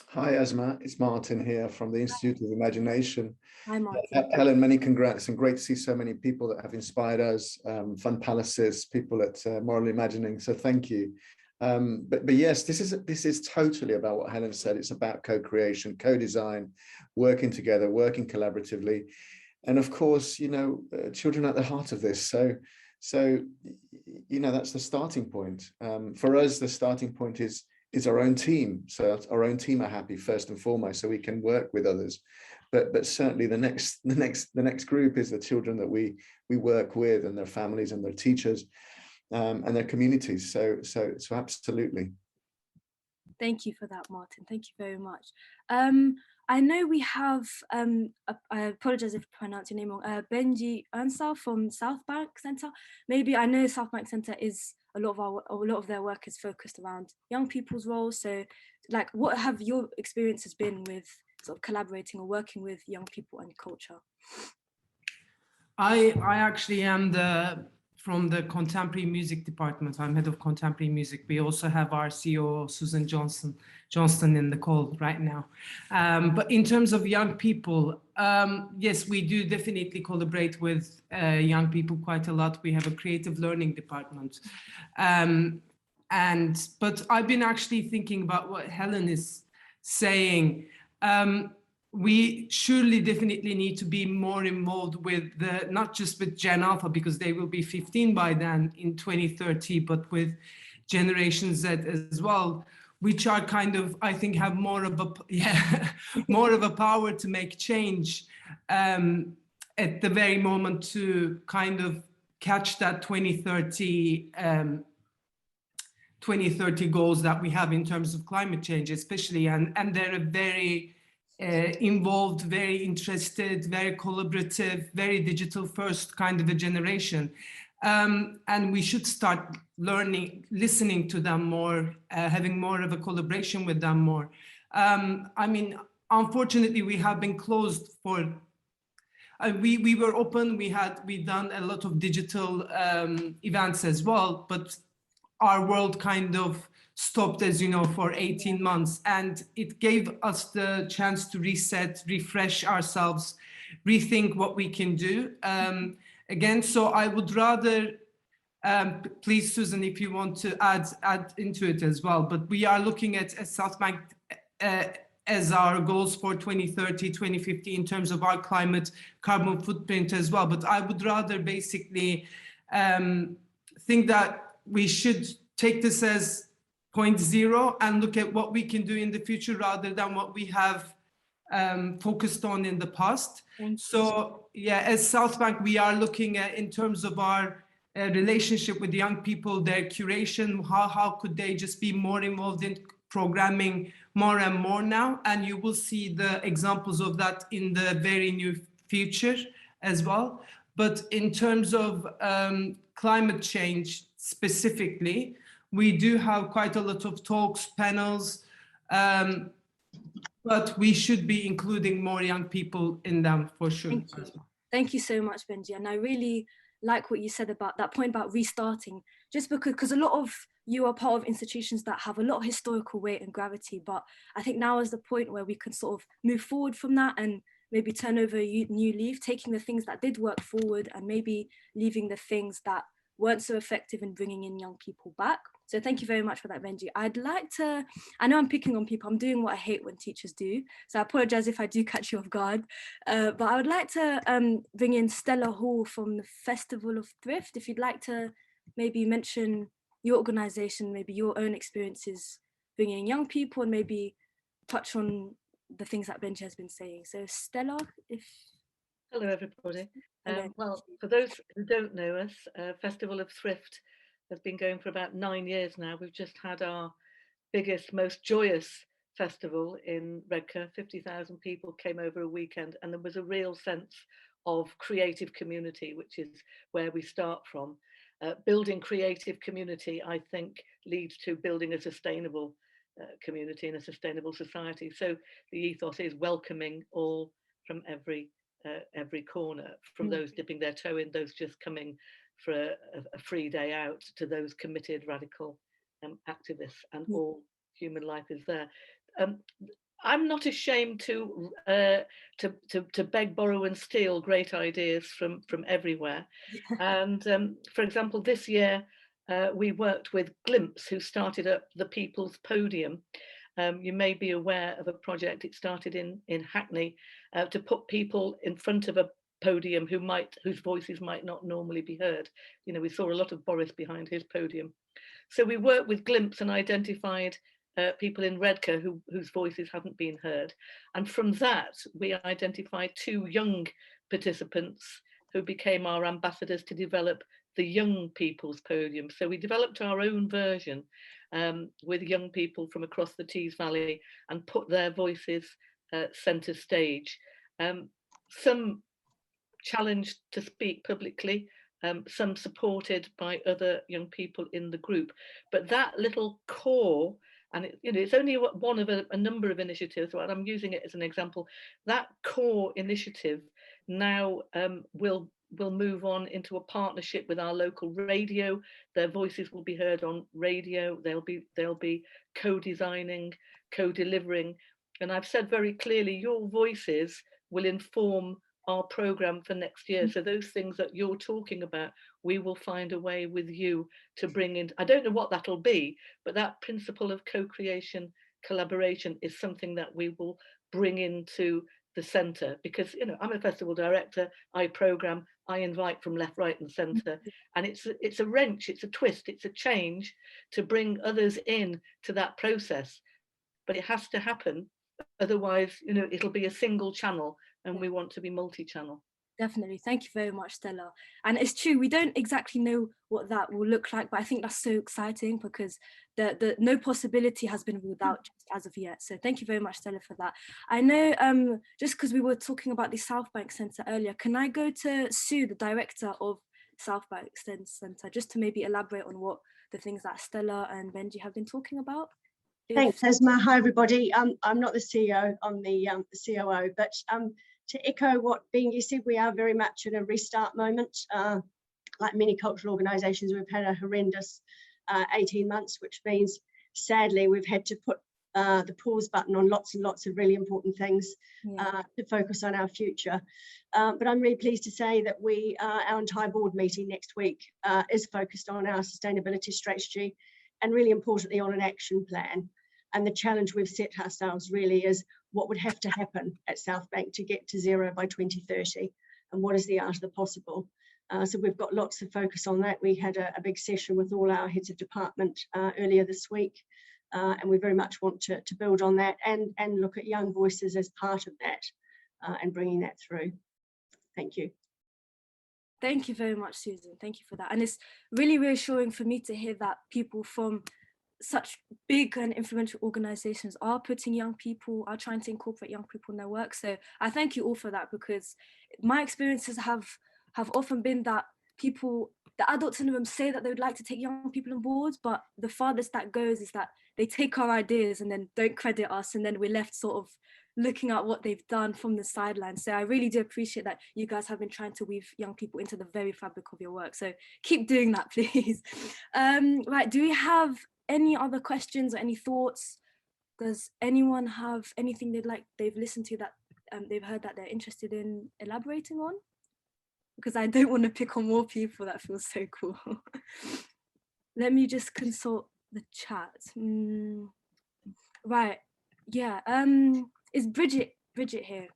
[SPEAKER 11] hi, Asma. It's Martin here from the Institute of Imagination.
[SPEAKER 1] Hi, Martin.
[SPEAKER 11] Helen, many congrats, and great to see so many people that have inspired us, Fun Palaces, people at Moral Imagining, so thank you. But yes, this is totally about what Helen said. It's about co-creation, co-design, working together, working collaboratively. And of course, you know, children at the heart of this. So, you know, that's the starting point. For us, the starting point is our own team. So our own team are happy first and foremost, so we can work with others. But certainly the next group is the children that we work with, and their families and their teachers, and their communities. So absolutely.
[SPEAKER 1] Thank you for that, Martin. Thank you very much. I know we have, I apologize if I pronounce your name wrong, Benji Earnsall from South Bank Centre. Maybe I know South Bank Centre is a lot of their work is focused around young people's roles. So, like, what have your experiences been with sort of collaborating or working with young people and culture?
[SPEAKER 12] I actually am from the contemporary music department. I'm head of contemporary music. We also have our CEO, Susan Johnston in the call right now. But in terms of young people, yes, we do definitely collaborate with young people quite a lot. We have a creative learning department. But I've been actually thinking about what Helen is saying. We surely definitely need to be more involved with not just with Gen Alpha, because they will be 15 by then in 2030, but with Generation Z as well, which are kind of, I think, have more of a power to make change at the very moment to kind of catch that 2030 goals that we have in terms of climate change, especially, and they're a very involved, very interested, very collaborative, very digital first kind of a generation. And we should start listening to them more, having more of a collaboration with them more. I mean, unfortunately, we have been closed for, we were open, we done a lot of digital events as well, but our world kind of stopped, as you know, for 18 months. And it gave us the chance to reset, refresh ourselves, rethink what we can do. Again, so I would rather, please, Susan, if you want to add into it as well, but we are looking at South Bank as our goals for 2030, 2050 in terms of our climate carbon footprint as well. But I would rather basically think that we should take this as 0.0 and look at what we can do in the future rather than what we have focused on in the past. So yeah, as South Bank, we are looking at, in terms of our relationship with young people, their curation, how could they just be more involved in programming more and more now, and you will see the examples of that in the very near future as well. But in terms of climate change specifically, we do have quite a lot of talks, panels, but we should be including more young people in them for sure.
[SPEAKER 1] Thank you. Thank you so much, Benji. And I really like what you said about that point about restarting, just because a lot of you are part of institutions that have a lot of historical weight and gravity, but I think now is the point where we can sort of move forward from that and maybe turn over a new leaf, taking the things that did work forward and maybe leaving the things that weren't so effective in bringing in young people back. So thank you very much for that, Benji. I'd like to, I know I'm picking on people, I'm doing what I hate when teachers do, so I apologize if I do catch you off guard, but I would like to bring in Stella Hall from the Festival of Thrift. If you'd like to maybe mention your organization, maybe your own experiences bringing in young people, and maybe touch on the things that Benji has been saying. So Stella, if...
[SPEAKER 13] Hello, everybody.
[SPEAKER 1] Hello.
[SPEAKER 13] Well, for those who don't know us, Festival of Thrift has been going for about 9 years now. We've just had our biggest, most joyous festival in Redcar. 50,000 people came over a weekend, and there was a real sense of creative community, which is where we start from. Building creative community, I think, leads to building a sustainable community and a sustainable society. So the ethos is welcoming all from every corner, from those dipping their toe in, those just coming for a free day out, to those committed radical activists, and all human life is there. I'm not ashamed to beg, borrow and steal great ideas from everywhere. And for example, this year we worked with Glimpse, who started up the People's Podium. You may be aware of a project. It started in Hackney to put people in front of a podium whose voices might not normally be heard. You know, we saw a lot of Boris behind his podium. So we worked with Glimpse and identified people in Redcar whose voices hadn't been heard. And from that, we identified 2 young participants who became our ambassadors to develop the Young People's Podium. So we developed our own version with young people from across the Tees Valley and put their voices centre stage. Some challenged to speak publicly, some supported by other young people in the group. But that little core, and it's only one of a number of initiatives, but I'm using it as an example. That core initiative now will move on into a partnership with our local radio. Their voices will be heard on radio. They'll be co-designing, co-delivering. And I've said very clearly, your voices will inform our programme for next year. So those things that you're talking about, we will find a way with you to bring in. I don't know what that'll be, but that principle of co-creation, collaboration is something that we will bring into the centre, because I'm a festival director, I programme, I invite from left, right and centre, and it's a wrench, it's a twist, it's a change to bring others in to that process, but it has to happen, otherwise it'll be a single channel, and we want to be multi-channel.
[SPEAKER 1] Definitely. Thank you very much, Stella. And it's true, we don't exactly know what that will look like, but I think that's so exciting because the no possibility has been ruled out just as of yet. So thank you very much, Stella, for that. I know just because we were talking about the South Bank Centre earlier, can I go to Sue, the director of South Bank Centre, just to maybe elaborate on what the things that Stella and Benji have been talking about?
[SPEAKER 14] Thanks, Esma. Hi, everybody. I'm not the CEO, I'm the COO, but to echo what Benji said, we are very much in a restart moment. Like many cultural organisations, we've had a horrendous 18 months, which means, sadly, we've had to put the pause button on lots and lots of really important things to focus on our future. But I'm really pleased to say that our entire board meeting next week is focused on our sustainability strategy, and really importantly on an action plan. And the challenge we've set ourselves really is what would have to happen at South Bank to get to zero by 2030, and what is the art of the possible. So we've got lots of focus on that. We had a big session with all our heads of department earlier this week, and we very much want to build on that and look at young voices as part of that and bringing that through. Thank you.
[SPEAKER 1] Thank you very much, Susan. Thank you for that. And it's really reassuring for me to hear that people from such big and influential organizations are putting young people, are trying to incorporate young people in their work. So I thank you all for that, because my experiences have often been that people the adults in the room say that they would like to take young people on board, but the farthest that goes is that they take our ideas and then don't credit us, and then we're left sort of looking at what they've done from the sidelines. So I really do appreciate that you guys have been trying to weave young people into the very fabric of your work. So keep doing that, please. Right, do we have any other questions or any thoughts? Does anyone have anything they've listened to that they've heard that they're interested in elaborating on? Because I don't want to pick on more people. That feels so cool. Let me just consult the chat. Right, yeah. Is Bridget here?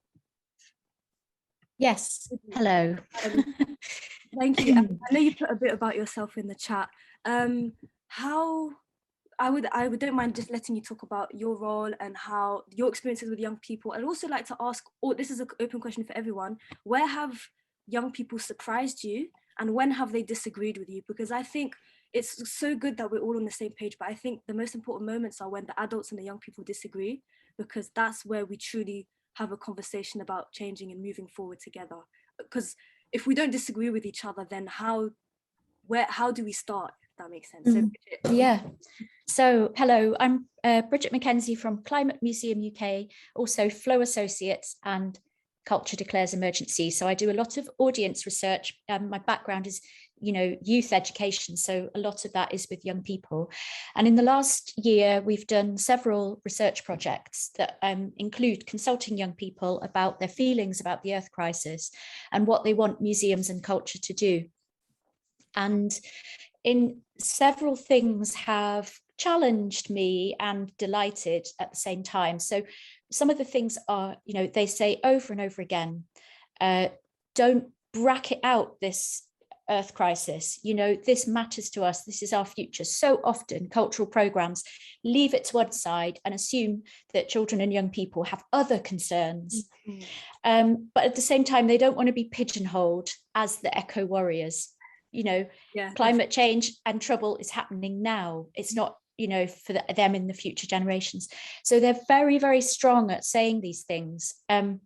[SPEAKER 15] Yes, hello.
[SPEAKER 1] Thank you. I know you put a bit about yourself in the chat. I don't mind just letting you talk about your role and how your experiences with young people. I'd also like to ask, this is an open question for everyone, where have young people surprised you and when have they disagreed with you? Because I think it's so good that we're all on the same page, but I think the most important moments are when the adults and the young people disagree, because that's where we truly have a conversation about changing and moving forward together. Because if we don't disagree with each other, then how do we start, if that makes sense? So,
[SPEAKER 15] yeah. So hello, I'm Bridget McKenzie from Climate Museum UK, also Flow Associates and Culture Declares Emergency. So I do a lot of audience research. My background is, youth education. So a lot of that is with young people. And in the last year, we've done several research projects that include consulting young people about their feelings about the Earth crisis and what they want museums and culture to do. And several things have challenged me and delighted at the same time. So some of the things are, they say over and over again, don't bracket out this Earth crisis. This matters to us. This is our future. So often cultural programs leave it to one side and assume that children and young people have other concerns. But at the same time, they don't want to be pigeonholed as the eco warriors. Climate change and trouble is happening now. It's not, for them in the future generations. So they're very, very strong at saying these things. And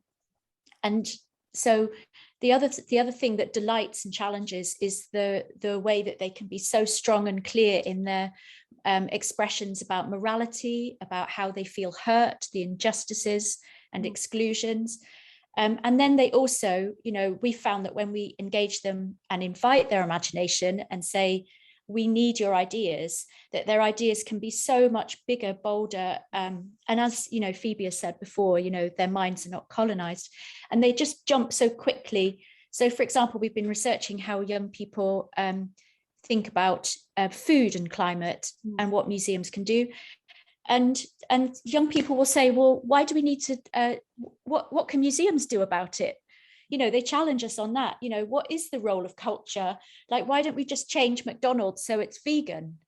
[SPEAKER 15] so the other thing that delights and challenges is the way that they can be so strong and clear in their expressions about morality, about how they feel hurt, the injustices and exclusions. And then they also, we found that when we engage them and invite their imagination and say, we need your ideas, that their ideas can be so much bigger, bolder. And as, Phoebe has said before, their minds are not colonized and they just jump so quickly. So for example, we've been researching how young people think about food and climate and what museums can do. And young people will say, well, why do we need to, what can museums do about it? They challenge us on that. What is the role of culture? Like, why don't we just change McDonald's so it's vegan?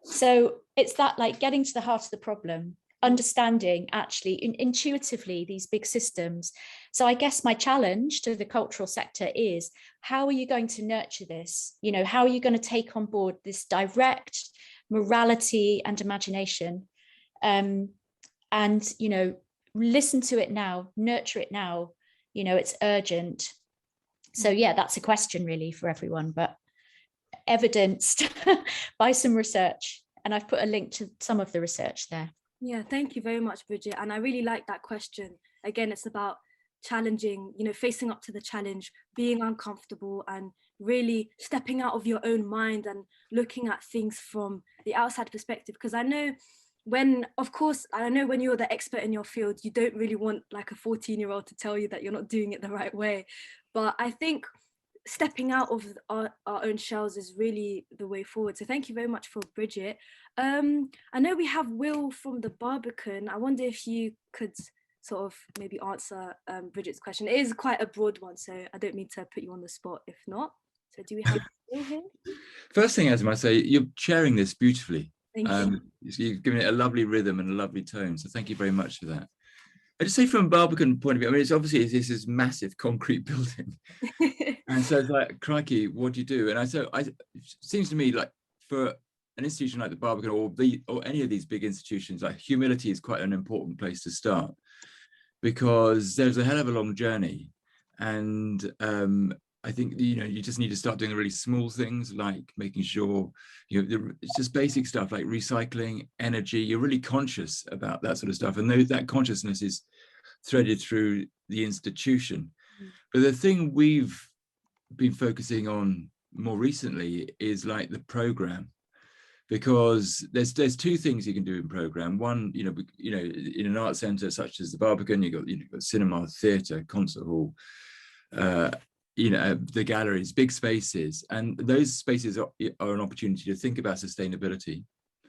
[SPEAKER 15] So it's that, like, getting to the heart of the problem, understanding actually intuitively these big systems. So I guess my challenge to the cultural sector is, how are you going to nurture this? How are you going to take on board this direct morality and imagination, and listen to it now, nurture it now. It's urgent. So yeah, that's a question really for everyone, but evidenced by some research, and I've put a link to some of the research there.
[SPEAKER 1] Yeah, thank you very much, Bridget. And I really like that question. Again, it's about challenging, facing up to the challenge, being uncomfortable and really stepping out of your own mind and looking at things from the outside perspective. Because I know when you're the expert in your field, you don't really want like a 14-year-old to tell you that you're not doing it the right way. But I think stepping out of our own shells is really the way forward. So thank you very much for Bridget. I know we have Will from the Barbican. I wonder if you could sort of maybe answer Bridget's question. It is quite a broad one, so I don't mean to put you on the spot if not. So do we have Will here?
[SPEAKER 16] First thing, as I say, you're chairing this beautifully.
[SPEAKER 1] Thank you.
[SPEAKER 16] You've given it a lovely rhythm and a lovely tone, so thank you very much for that. I just say from a Barbican point of view, it's obviously this is massive concrete building, and so it's like, crikey, what do you do? And it seems to me like for an institution like the Barbican or any of these big institutions, like humility is quite an important place to start, because there's a hell of a long journey, and I think, you know, you just need to start doing the really small things, like making sure, you know, it's just basic stuff like recycling, energy. You're really conscious about that sort of stuff. And that consciousness is threaded through the institution. But the thing we've been focusing on more recently is like the program, because there's two things you can do in program. One, you know, in an art center such as the Barbican, you've got cinema, theater, concert hall, you know, the galleries, big spaces, and those spaces are an opportunity to think about sustainability,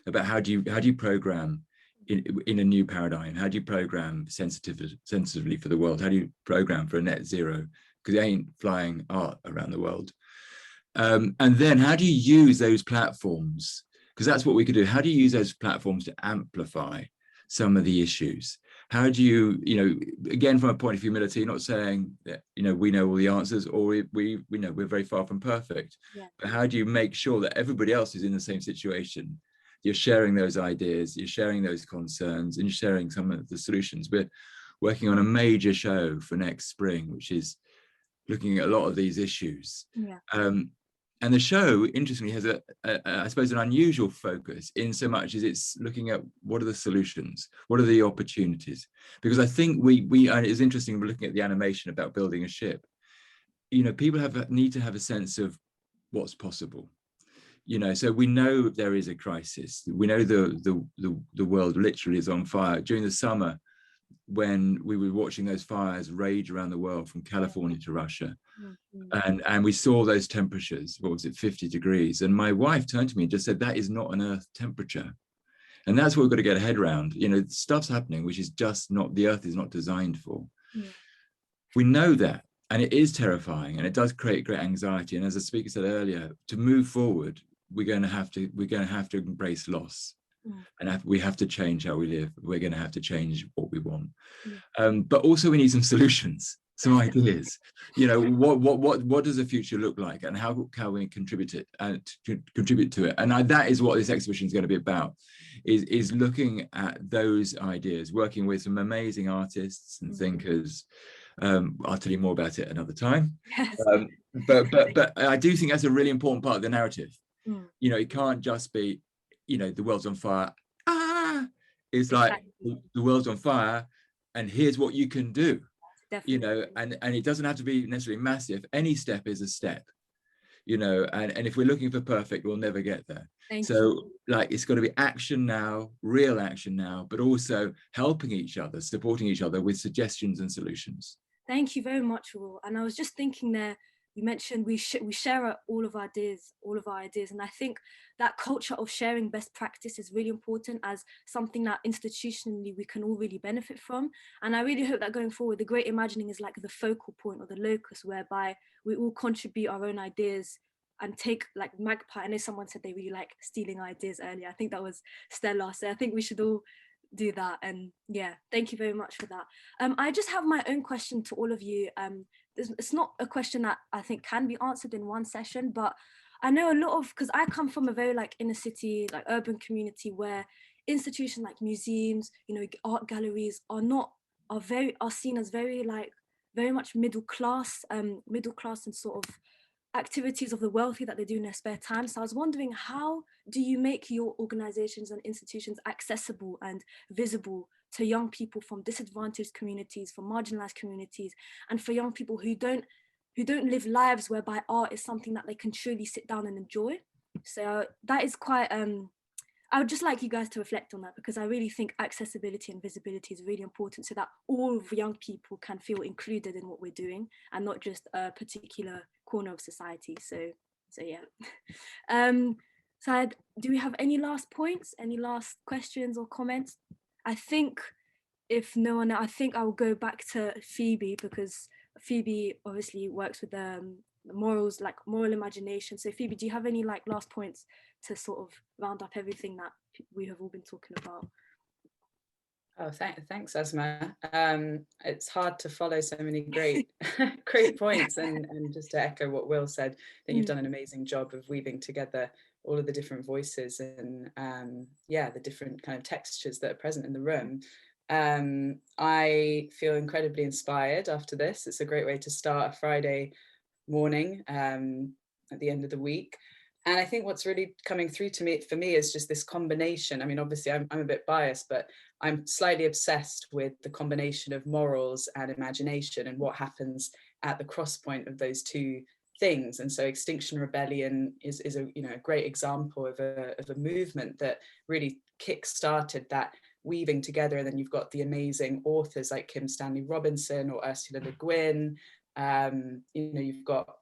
[SPEAKER 16] about how do you program in a new paradigm. How do you program sensitively for the world? How do you program for a net zero? Because it ain't flying art around the world. And then how do you use those platforms? Because that's what we could do. How do you use those platforms to amplify some of the issues? How do you, you know, again, from a point of humility, not saying that, you know, we know all the answers, or we know we're very far from perfect, but how do you make sure that everybody else is in the same situation? You're sharing those ideas, you're sharing those concerns, and you're sharing some of the solutions. We're working on a major show for next spring, which is looking at a lot of these issues. And the show, interestingly, has I suppose, an unusual focus in so much as it's looking at what are the solutions, what are the opportunities? Because I think and it's interesting, we're looking at the animation about building a ship. You know, people need to have a sense of what's possible. You know, so we know there is a crisis. We know the world literally is on fire. During the summer, when we were watching those fires rage around the world from California to Russia, and we saw those temperatures, what was it, 50 degrees, and my wife turned to me and just said, that is not an Earth temperature. And that's what we've got to get a head around. You know, stuff's happening which is just not, the Earth is not designed for. We know that, and it is terrifying, and it does create great anxiety. And as the speaker said earlier, to move forward, we're going to have to embrace loss. And we have to change how we live. We're going to have to change what we want. But also we need some solutions, some ideas. You know, what does the future look like, and how can we contribute to it? And that is what this exhibition is going to be about, is looking at those ideas, working with some amazing artists and thinkers. I'll tell you more about it another time. But I do think that's a really important part of the narrative. You know, it can't just be, you know, the world's on fire. It's like the world's on fire, and here's what you can do. You know, and it doesn't have to be necessarily massive. Any step is a step. You know, and if we're looking for perfect, we'll never get there. So like, it's got to be action now, real action now, but also helping each other, supporting each other with suggestions and solutions.
[SPEAKER 1] Thank you very much, Will. And I was just thinking there, you mentioned we share all of our ideas, and I think that culture of sharing best practice is really important as something that institutionally we can all really benefit from. And I really hope that going forward, the Great Imagining is like the focal point or the locus whereby we all contribute our own ideas and take, like Magpie, I know someone said they really like stealing ideas earlier. I think that was Stella. So I think we should all do that. And yeah, thank you very much for that. I just have my own question to all of you. It's not a question that I think can be answered in one session, but I know a lot of, because I come from a very like inner city, like urban community where institutions like museums, you know, art galleries are seen as very much middle class and sort of activities of the wealthy that they do in their spare time. So I was wondering, how do you make your organizations and institutions accessible and visible to young people from disadvantaged communities, from marginalized communities, and for young people who don't live lives whereby art is something that they can truly sit down and enjoy? So that is quite I would just like you guys to reflect on that, because I really think accessibility and visibility is really important so that all of young people can feel included in what we're doing and not just a particular corner of society. So yeah. So do we have any last points, any last questions or comments? I think if no one, I think I will go back to Phoebe, because Phoebe obviously works with morals, like moral imagination. So Phoebe, do you have any like last points to sort of round up everything that we have all been talking about?
[SPEAKER 6] Oh, thanks, Esma. It's hard to follow so many great points, and just to echo what Will said, I think you've done an amazing job of weaving together all of the different voices and the different kind of textures that are present in the room. I feel incredibly inspired after this. It's a great way to start a Friday morning at the end of the week. And I think what's really coming through to me, for me, is just this combination. I mean, obviously I'm a bit biased, but I'm slightly obsessed with the combination of morals and imagination and what happens at the cross point of those two things. And so Extinction Rebellion is a, you know, a great example of a movement that really kick-started that weaving together. And then you've got the amazing authors like Kim Stanley Robinson or Ursula Le Guin. You know, you've got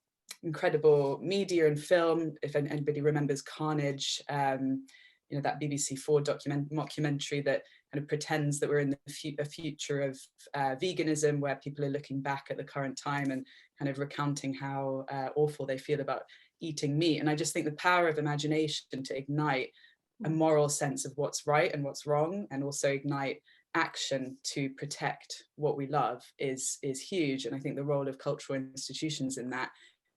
[SPEAKER 6] incredible media and film. If anybody remembers Carnage, you know, that BBC4 mockumentary that kind of pretends that we're in a future of veganism, where people are looking back at the current time and kind of recounting how awful they feel about eating meat. And I just think the power of imagination to ignite a moral sense of what's right and what's wrong, and also ignite action to protect what we love is huge. And I think the role of cultural institutions in that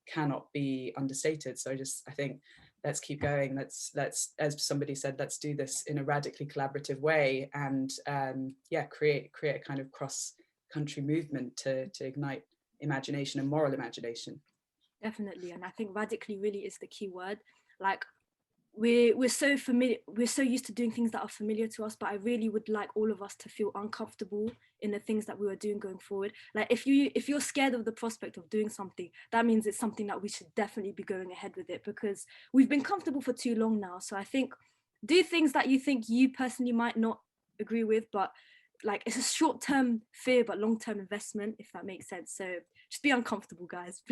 [SPEAKER 6] cannot be understated. So I think let's keep going. Let's, as somebody said, let's do this in a radically collaborative way, and yeah, create a kind of cross-country movement to ignite imagination and moral imagination.
[SPEAKER 1] Definitely. And I think radically really is the key word. Like, we're so familiar, we're so used to doing things that are familiar to us, but I really would like all of us to feel uncomfortable in the things that we are doing going forward. Like, if you're scared of the prospect of doing something, that means it's something that we should definitely be going ahead with it, because we've been comfortable for too long now. So I think do things that you think you personally might not agree with, but like, it's a short-term fear but long-term investment, if that makes sense. So just be uncomfortable, guys.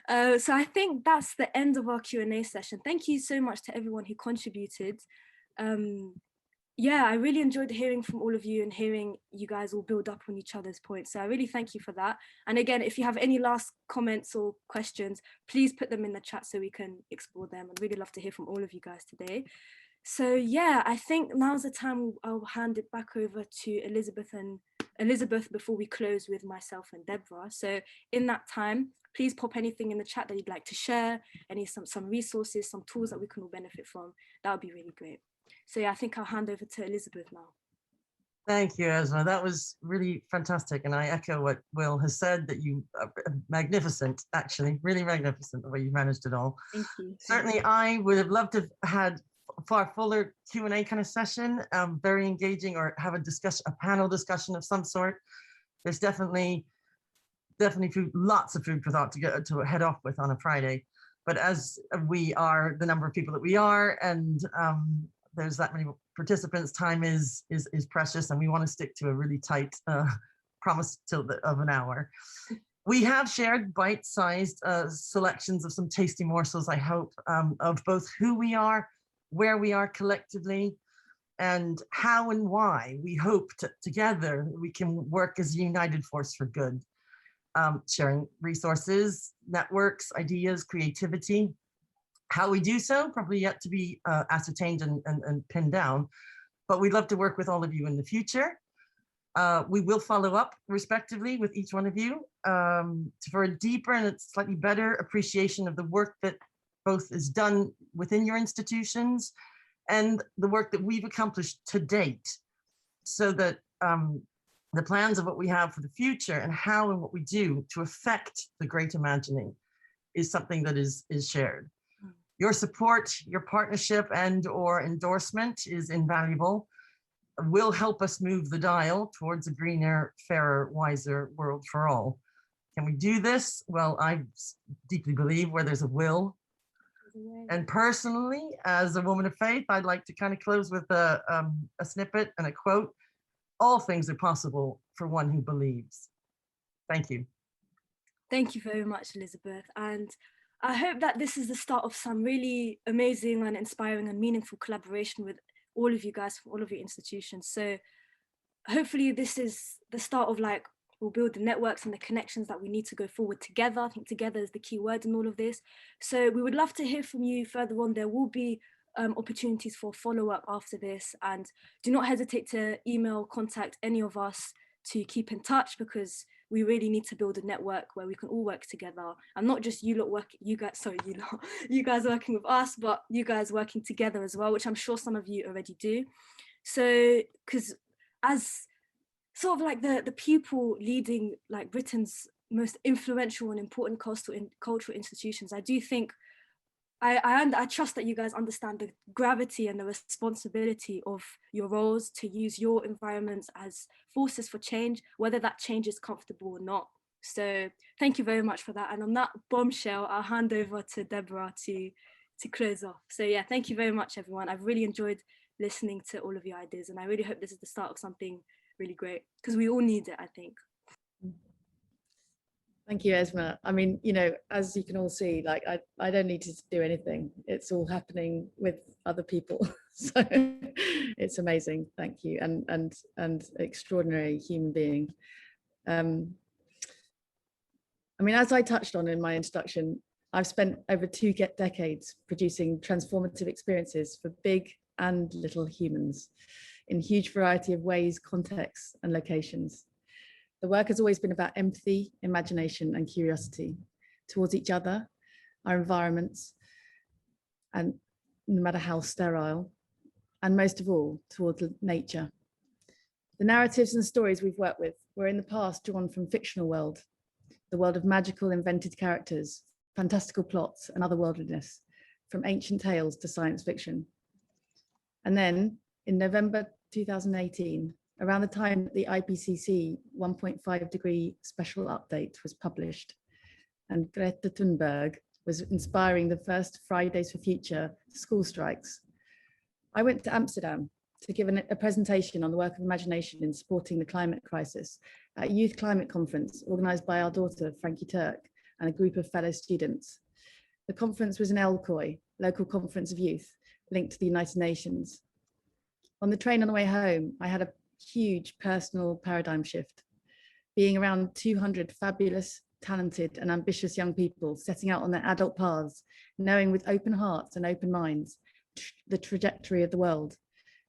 [SPEAKER 1] So I think that's the end of our Q&A session. Thank you so much to everyone who contributed. Yeah, I really enjoyed hearing from all of you and hearing you guys all build up on each other's points. So I really thank you for that. And again, if you have any last comments or questions, please put them in the chat so we can explore them. I'd really love to hear from all of you guys today. So yeah, I think now's the time I'll hand it back over to Elizabeth before we close with myself and Deborah. So in that time, please pop anything in the chat that you'd like to share, some resources, some tools that we can all benefit from. That would be really great. So yeah, I think I'll hand over to Elizabeth now.
[SPEAKER 4] Thank you, Esma. That was really fantastic. And I echo what Will has said, that you are magnificent, actually, really magnificent the way you managed it all.
[SPEAKER 1] Thank you.
[SPEAKER 4] Certainly, I would have loved to have had far fuller Q&A kind of session, very engaging, or have a panel discussion of some sort. There's definitely food, lots of food for thought to head off with on a Friday. But as we are the number of people that we are, and there's that many participants, time is precious, and we want to stick to a really tight promise of an hour. We have shared bite-sized selections of some tasty morsels, I hope, of both who we are, where we are collectively, and how and why we hope together we can work as a united force for good. Sharing resources, networks, ideas, creativity. How we do so, probably yet to be ascertained and pinned down, but we'd love to work with all of you in the future. We will follow up respectively with each one of you for a deeper and a slightly better appreciation of the work that both is done within your institutions and the work that we've accomplished to date, so that the plans of what we have for the future and how and what we do to affect the great imagining is something that is shared. Your support, your partnership and/or endorsement is invaluable, will help us move the dial towards a greener, fairer, wiser world for all. Can we do this? Well, I deeply believe where there's a will. And personally, as a woman of faith, I'd like to kind of close with a snippet and a quote. All things are possible for one who believes. Thank you.
[SPEAKER 1] Thank you very much, Elizabeth. And I hope that this is the start of some really amazing and inspiring and meaningful collaboration with all of you guys from all of your institutions. So hopefully this is the start of, like, we'll build the networks and the connections that we need to go forward together. I think together is the key word in all of this. So we would love to hear from you further on. There will be opportunities for follow-up after this, and do not hesitate to email, contact any of us to keep in touch, because we really need to build a network where we can all work together, and not just you guys working with us, but you guys working together as well, which I'm sure some of you already do. So, because as sort of like the people leading like Britain's most influential and important cultural institutions, I do think I trust that you guys understand the gravity and the responsibility of your roles to use your environments as forces for change, whether that change is comfortable or not. So thank you very much for that. And on that bombshell, I'll hand over to Deborah to close off. So yeah, thank you very much, everyone. I've really enjoyed listening to all of your ideas, and I really hope this is the start of something really great, because we all need it, I think.
[SPEAKER 3] Thank you, Esma. I mean, you know, as you can all see, like I don't need to do anything. It's all happening with other people. So it's amazing. Thank you. And extraordinary human being. I mean, as I touched on in my introduction, I've spent over 2 decades producing transformative experiences for big and little humans in huge variety of ways, contexts, and locations. The work has always been about empathy, imagination, and curiosity towards each other, our environments, and no matter how sterile, and most of all, towards nature. The narratives and stories we've worked with were in the past drawn from fictional world, the world of magical invented characters, fantastical plots, and otherworldliness, from ancient tales to science fiction. And then in November 2018, around the time that the IPCC 1.5 degree special update was published, and Greta Thunberg was inspiring the first Fridays for Future school strikes, I went to Amsterdam to give a presentation on the work of imagination in supporting the climate crisis at a youth climate conference organized by our daughter, Frankie Turk, and a group of fellow students. The conference was in Elkoy, local conference of youth, linked to the United Nations. On the train on the way home, I had a huge personal paradigm shift, being around 200 fabulous, talented, and ambitious young people setting out on their adult paths, knowing with open hearts and open minds the trajectory of the world,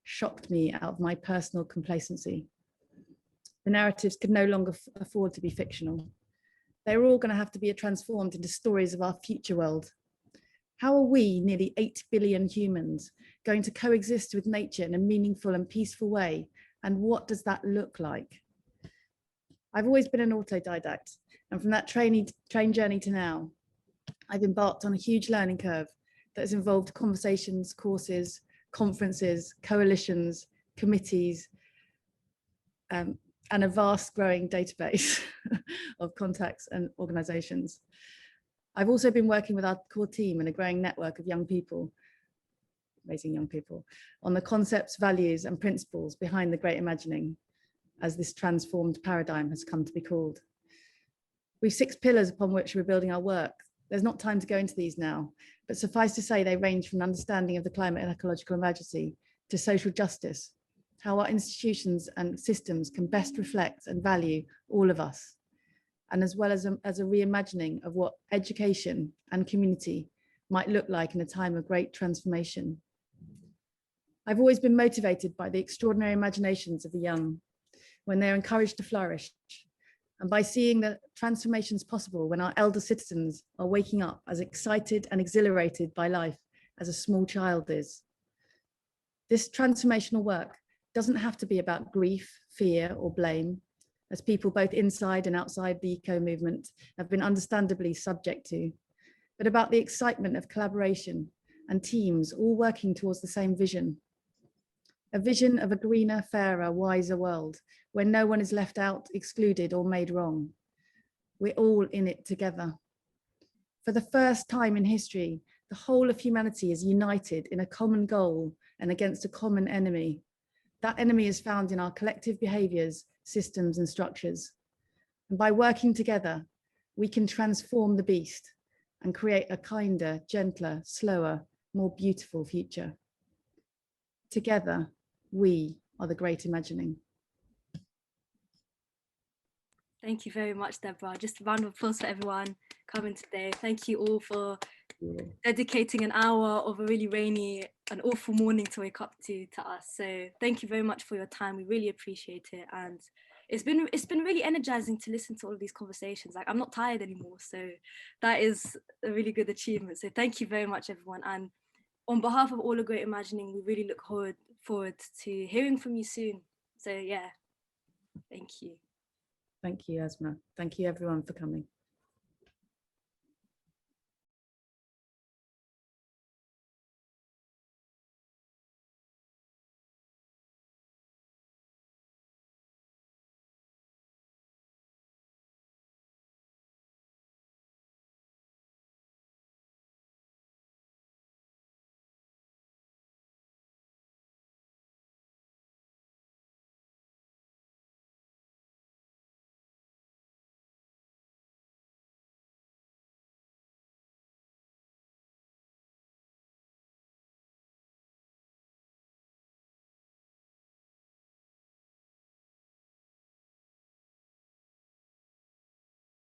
[SPEAKER 3] shocked me out of my personal complacency. The narratives could no longer afford to be fictional. They were all going to have to be transformed into stories of our future world. How are we, nearly 8 billion humans, going to coexist with nature in a meaningful and peaceful way? And what does that look like? I've always been an autodidact, and from that train journey to now, I've embarked on a huge learning curve that has involved conversations, courses, conferences, coalitions, committees, and a vast growing database of contacts and organizations. I've also been working with our core team and a growing network of young people, amazing young people, on the concepts, values, and principles behind the Great Imagining, as this transformed paradigm has come to be called. We've 6 pillars upon which we're building our work. There's not time to go into these now, but suffice to say they range from understanding of the climate and ecological emergency to social justice, how our institutions and systems can best reflect and value all of us, and as well as a reimagining of what education and community might look like in a time of great transformation. I've always been motivated by the extraordinary imaginations of the young when they're encouraged to flourish, and by seeing the transformations possible when our elder citizens are waking up as excited and exhilarated by life as a small child is. This transformational work doesn't have to be about grief, fear, or blame, as people both inside and outside the eco movement have been understandably subject to, but about the excitement of collaboration and teams all working towards the same vision. A vision of a greener, fairer, wiser world where no one is left out, excluded, or made wrong. We're all in it together. For the first time in history, the whole of humanity is united in a common goal and against a common enemy. That enemy is found in our collective behaviors, systems, and structures. And by working together, we can transform the beast and create a kinder, gentler, slower, more beautiful future. Together, we are the Great Imagining.
[SPEAKER 1] Thank you very much, Deborah. Just a round of applause for everyone coming today. Thank you all for dedicating an hour of a really rainy and awful morning to wake up to us. So thank you very much for your time. We really appreciate it. And it's been really energizing to listen to all of these conversations. Like, I'm not tired anymore. So that is a really good achievement. So thank you very much, everyone. And on behalf of all of Great Imagining, we really look forward to hearing from you soon. So yeah, thank you.
[SPEAKER 3] Thank you, Esma. Thank you everyone for coming.